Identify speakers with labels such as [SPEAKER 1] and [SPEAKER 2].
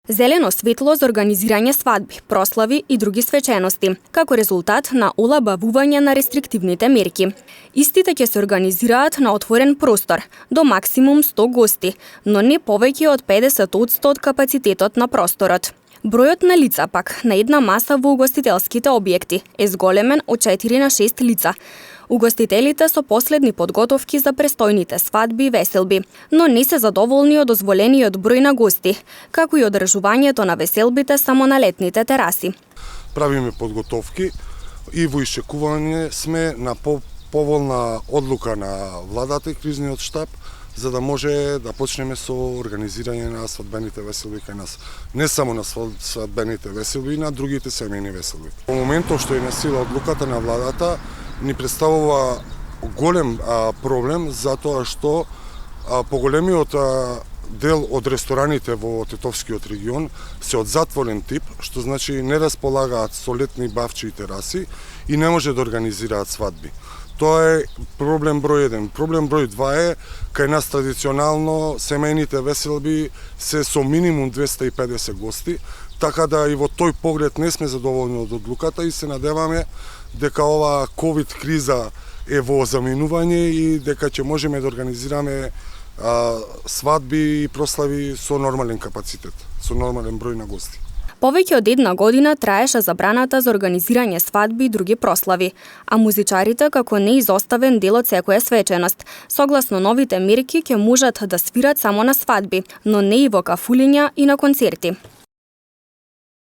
[SPEAKER 1] Зелено светло за организирање свадби, прослави и други свечености, како резултат на олабавување на рестриктивните мерки. Истите ќе се организираат на отворен простор, до максимум 100 гости, но не повеќе од 50% од капацитетот на просторот. Бројот на лица пак на една маса во угостителските објекти е зголемен од 4 на 6 лица. Угостителите со последни подготовки за престојните свадби и веселби, но не се задоволни од дозволениот број на гости, како и одржувањето на веселбите само на летните тераси.
[SPEAKER 2] Правиме подготовки и во исчекување сме на поволна одлука на владата и кризниот штаб, за да може да почнеме со организирање на свадбените веселби кај нас. Не само на свадбените веселби, и на другите семејни веселби. Во моментот што е на сила одлуката на владата, ни представува голем проблем, затоа што поголемиот дел од рестораните во Тетовскиот регион се од затворен тип, што значи не располагаат со летни бавчи и тераси и не може да организираат свадби. Тоа е проблем број 1. Проблем број 2 е, кај нас традиционално семејните веселби се со минимум 250 гости, така да и во тој поглед не сме задоволни од одлуката и се надеваме дека ова ковид криза е во заминување и дека ќе можеме да организираме свадби и прослави со нормален капацитет, со нормален број на гости.
[SPEAKER 1] Повеќе од една година траеше забраната за организирање свадби и други прослави, а музичарите како неизоставен дел од секоја свеченост. Согласно новите мерки ќе можат да свират само на свадби, но не и во кафулиња и на концерти.